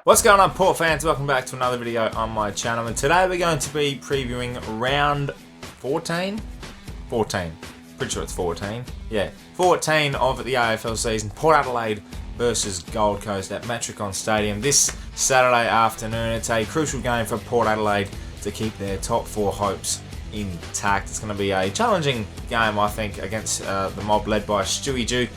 What's going on, Port fans? Welcome back to another video on my channel, and today we're going to be previewing round 14? 14. Pretty sure it's 14. Yeah, 14 of the AFL season. Port Adelaide versus Gold Coast at Metricon Stadium this Saturday afternoon. It's a crucial game for Port Adelaide to keep their top four hopes intact. It's going to be a challenging game, I think, against the mob led by Stewie Jew,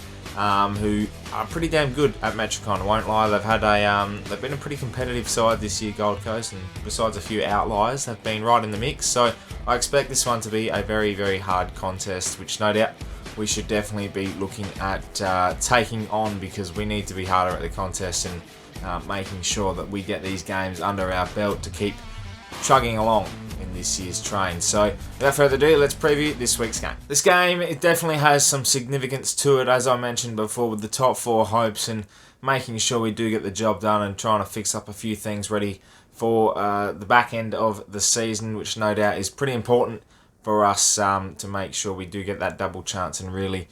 who are pretty damn good at Metricon. I won't lie, they've been a pretty competitive side this year, Gold Coast, and besides a few outliers, they've been right in the mix. So I expect this one to be a very, very hard contest, which no doubt we should definitely be looking at taking on, because we need to be harder at the contest and making sure that we get these games under our belt to keep chugging along in this year's train. So without further ado, let's preview this week's game. This game, it definitely has some significance to it, as I mentioned before, with the top four hopes and making sure we do get the job done and trying to fix up a few things ready for the back end of the season, which no doubt is pretty important for us to make sure we do get that double chance and really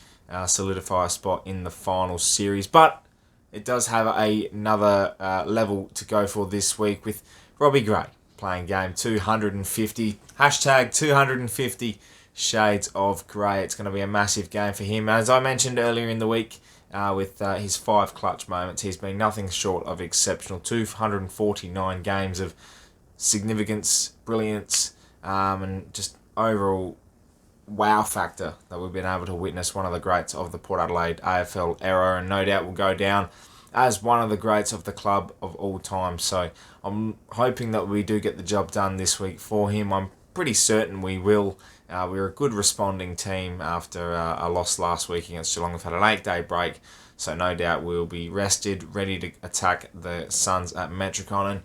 solidify a spot in the final series. But it does have another level to go for this week with Robbie Gray playing game 250, hashtag 250 shades of grey. It's going to be a massive game for him. As I mentioned earlier in the week, with his 5 clutch moments, he's been nothing short of exceptional. 249 games of significance, brilliance, and just overall wow factor that we've been able to witness. One of the greats of the Port Adelaide AFL era, and no doubt will go down as one of the greats of the club of all time. So I'm hoping that we do get the job done this week for him. I'm pretty certain we will. We're a good responding team after a loss last week against Geelong. We've had an 8-day break, so no doubt we'll be rested, ready to attack the Suns at Metricon. And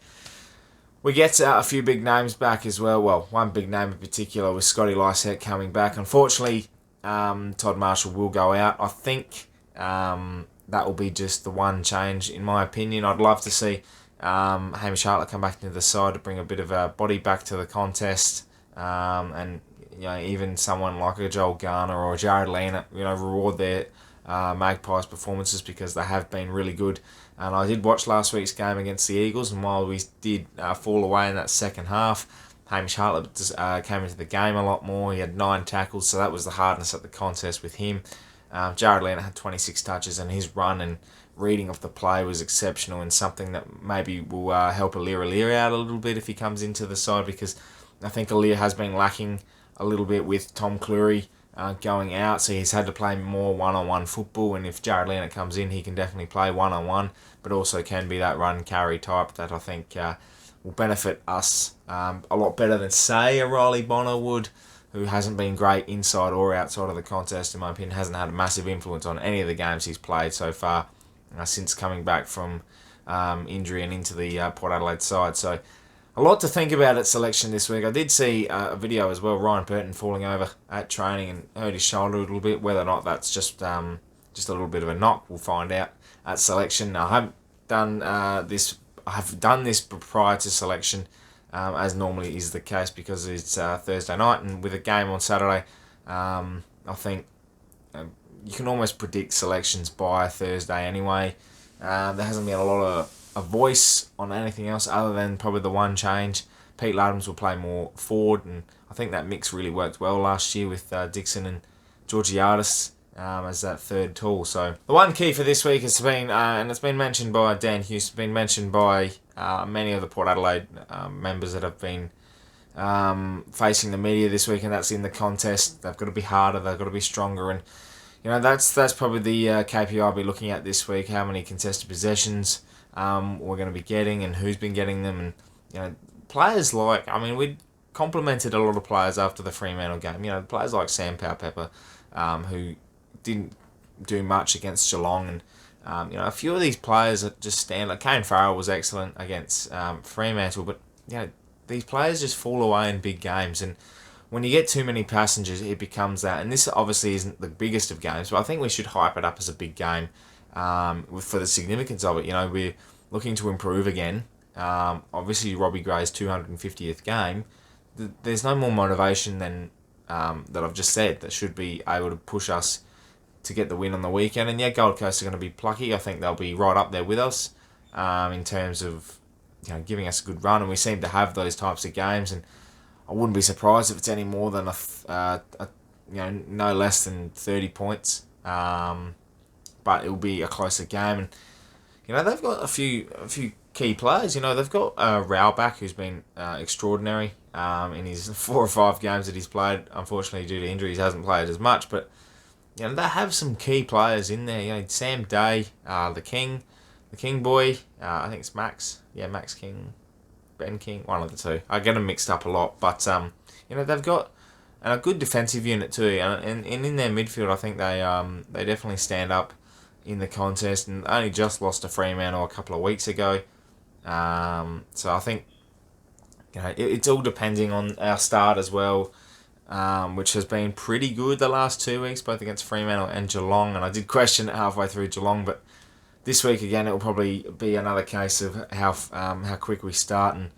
we get a few big names back as well. Well, one big name in particular with Scotty Lysett coming back. Unfortunately, Todd Marshall will go out. I think that will be just the one change, in my opinion. I'd love to see Hamish Hartlett come back into the side to bring a bit of a body back to the contest, and even someone like a Joel Garner or a Jared Leonard, reward their Magpies performances, because they have been really good. And I did watch last week's game against the Eagles, and while we did fall away in that second half, Hamish Hartlett just, came into the game a lot more. He had 9 tackles, so that was the hardness at the contest with him. Jared Leonard had 26 touches, and his run and reading of the play was exceptional, and something that maybe will help Alir out a little bit if he comes into the side, because I think Alir has been lacking a little bit with Tom Cleary going out, so he's had to play more one-on-one football. And if Jared Leonard comes in, he can definitely play one-on-one, but also can be that run-carry type that I think will benefit us a lot better than, say, a Riley Bonner would, who hasn't been great inside or outside of the contest, in my opinion. Hasn't had a massive influence on any of the games he's played so far since coming back from injury and into the Port Adelaide side. So a lot to think about at selection this week. I did see a video as well, Ryan Burton falling over at training and hurt his shoulder a little bit. Whether or not that's just a little bit of a knock, we'll find out at selection. I haven't done this. I have done this prior to selection, as normally is the case, because it's Thursday night, and with a game on Saturday, I think you can almost predict selections by Thursday anyway. There hasn't been a lot of a voice on anything else other than probably the one change. Pete Ladhams will play more forward, and I think that mix really worked well last year with Dixon and Georgiadis as that third tool. So the one key for this week has been, and it's been mentioned by Dan Hughes, it's been mentioned by many of the Port Adelaide members that have been facing the media this week, and that's in the contest. They've got to be harder, they've got to be stronger, and that's probably the KPI I'll be looking at this week. How many contested possessions we're going to be getting, and who's been getting them, and players like, we complimented a lot of players after the Fremantle game. Players like Sam Powell-Pepper, who didn't do much against Geelong, and a few of these players that just stand. Like Kane Farrell was excellent against Fremantle, but these players just fall away in big games, and when you get too many passengers, it becomes that. And this obviously isn't the biggest of games, but I think we should hype it up as a big game for the significance of it. We're looking to improve again. Obviously, Robbie Gray's 250th game. There's no more motivation than that I've just said that should be able to push us to get the win on the weekend. And Gold Coast are going to be plucky. I think they'll be right up there with us in terms of giving us a good run, and we seem to have those types of games. And I wouldn't be surprised if it's any more than no less than 30 points. But it will be a closer game, and they've got a few key players. They've got Rao back, who's been extraordinary in his 4 or 5 games that he's played. Unfortunately, due to injuries, he hasn't played as much, but they have some key players in there. Sam Day, the King boy. I think it's Max. Yeah, Max King, Ben King, one of the two. I get them mixed up a lot, but they've got a good defensive unit too, and in their midfield, I think they definitely stand up in the contest, and only just lost to Fremantle a couple of weeks ago. So I think it's all depending on our start as well, which has been pretty good the last 2 weeks, both against Fremantle and Geelong. And I did question it halfway through Geelong, but this week again it will probably be another case of how quick we start, and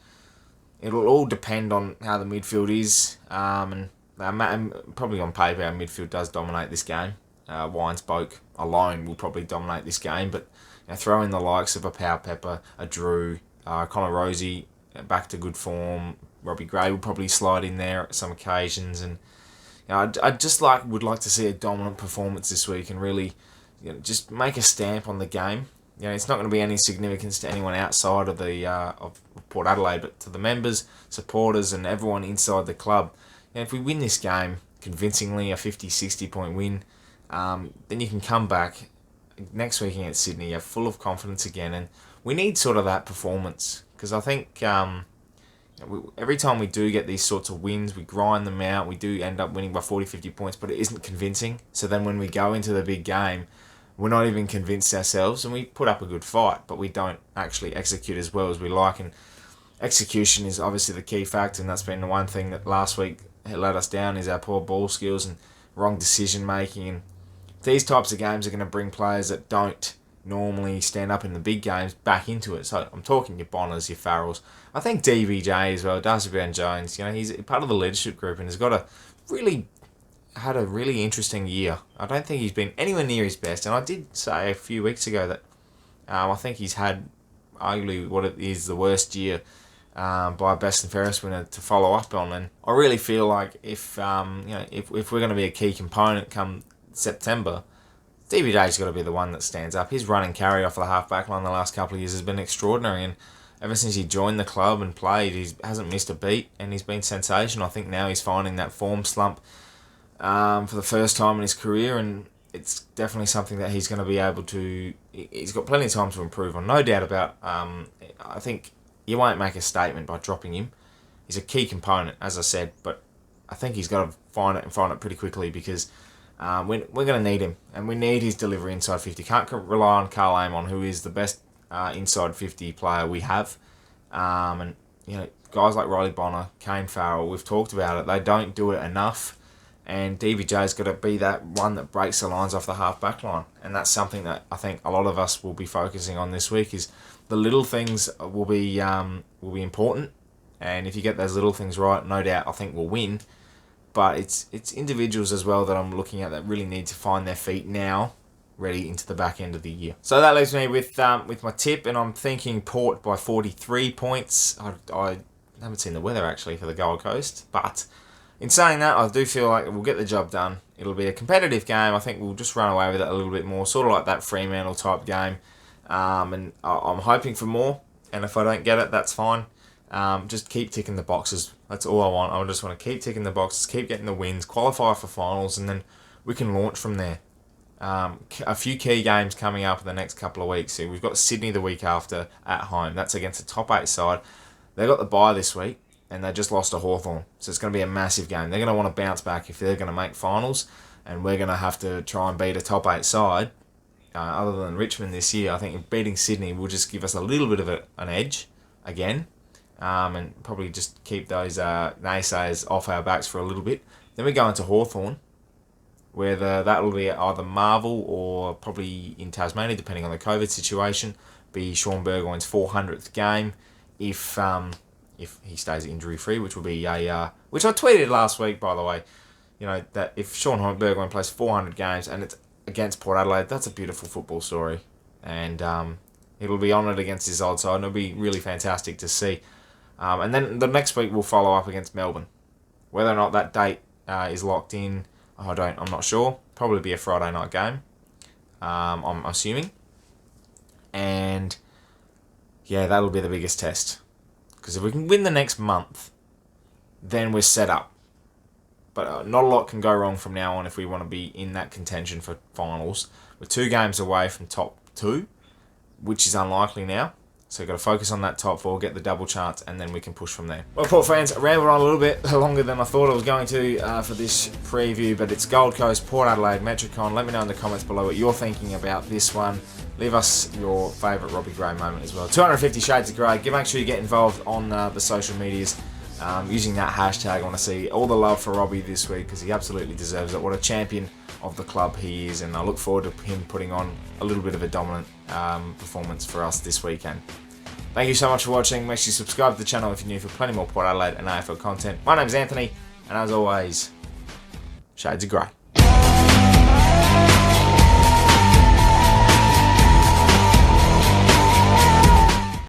it'll all depend on how the midfield is. And probably on paper our midfield does dominate this game. Winespoke alone will probably dominate this game, but throw in the likes of a Power Pepper, a Drew, Connor Rosie back to good form. Robbie Gray will probably slide in there at some occasions, and I just would like to see a dominant performance this week and really just make a stamp on the game. It's not going to be any significance to anyone outside of the of Port Adelaide, but to the members, supporters, and everyone inside the club. If we win this game convincingly, a 50-60 point win, then you can come back next week against Sydney. You're full of confidence again, and we need sort of that performance, because I think every time we do get these sorts of wins, we grind them out, we do end up winning by 40-50 points, but it isn't convincing. So then when we go into the big game, we're not even convinced ourselves, and we put up a good fight, but we don't actually execute as well as we like. And execution is obviously the key factor, and that's been the one thing that last week let us down, is our poor ball skills and wrong decision making. And these types of games are going to bring players that don't normally stand up in the big games back into it. So I'm talking your Bonners, your Farrells. I think DVJ as well, Darcy Brown-Jones. He's part of the leadership group and has had a really interesting year. I don't think he's been anywhere near his best, and I did say a few weeks ago that I think he's had arguably what it is the worst year by a best and fairest winner to follow up on. And I really feel like if we're going to be a key component come September, DVJ's got to be the one that stands up. His run and carry off the half-back line the last couple of years has been extraordinary, and ever since he joined the club and played, he hasn't missed a beat, and he's been sensational. I think now he's finding that form slump for the first time in his career, and it's definitely something that he's going to be able to... He's got plenty of time to improve on, no doubt about. I think you won't make a statement by dropping him. He's a key component, as I said, but I think he's got to find it pretty quickly, because we're going to need him, and we need his delivery inside 50. Can't rely on Carl Amon, who is the best inside 50 player we have. And guys like Riley Bonner, Kane Farrell, we've talked about it. They don't do it enough, and DVJ's got to be that one that breaks the lines off the half-back line. And that's something that I think a lot of us will be focusing on this week. Is the little things will be important, and if you get those little things right, no doubt I think we'll win. But it's individuals as well that I'm looking at that really need to find their feet now, ready into the back end of the year. So that leaves me with my tip, and I'm thinking Port by 43 points. I haven't seen the weather actually for the Gold Coast, but in saying that, I do feel like we'll get the job done. It'll be a competitive game. I think we'll just run away with it a little bit more, sort of like that Fremantle type game. And I'm hoping for more, and if I don't get it, that's fine. Just keep ticking the boxes. That's all I want. I just want to keep ticking the boxes, keep getting the wins, qualify for finals, and then we can launch from there. A few key games coming up in the next couple of weeks. So we've got Sydney the week after at home. That's against a top 8 side. They got the bye this week, and they just lost to Hawthorn. So it's going to be a massive game. They're going to want to bounce back if they're going to make finals, and we're going to have to try and beat a top 8 side. Other than Richmond this year, I think beating Sydney will just give us a little bit of an edge again, and probably just keep those naysayers off our backs for a little bit. Then we go into Hawthorn, where that will be either Marvel or probably in Tasmania, depending on the COVID situation, be Sean Burgoyne's 400th game, if he stays injury free, which will be which I tweeted last week, by the way. That if Sean Burgoyne plays 400 games and it's against Port Adelaide, that's a beautiful football story. And It'll be honoured against his old side, and it'll be really fantastic to see. And then the next week we'll follow up against Melbourne. Whether or not that date is locked in, I'm not sure. Probably be a Friday night game, I'm assuming. And yeah, that'll be the biggest test. Because if we can win the next month, then we're set up. But not a lot can go wrong from now on if we want to be in that contention for finals. We're 2 games away from top 2, which is unlikely now. So we've got to focus on that top 4, get the double chance, and then we can push from there. Well, Port fans, I rambled on a little bit longer than I thought I was going to for this preview, but it's Gold Coast, Port Adelaide, Metricon. Let me know in the comments below what you're thinking about this one. Leave us your favourite Robbie Gray moment as well. 250 Shades of Grey. Make sure you get involved on the social medias using that hashtag. I want to see all the love for Robbie this week because he absolutely deserves it. What a champion of the club he is, and I look forward to him putting on a little bit of a dominant performance for us this weekend. Thank you so much for watching. Make sure you subscribe to the channel if you're new for plenty more Port Adelaide and AFL content. My name's Anthony, and as always, Shades of Grey.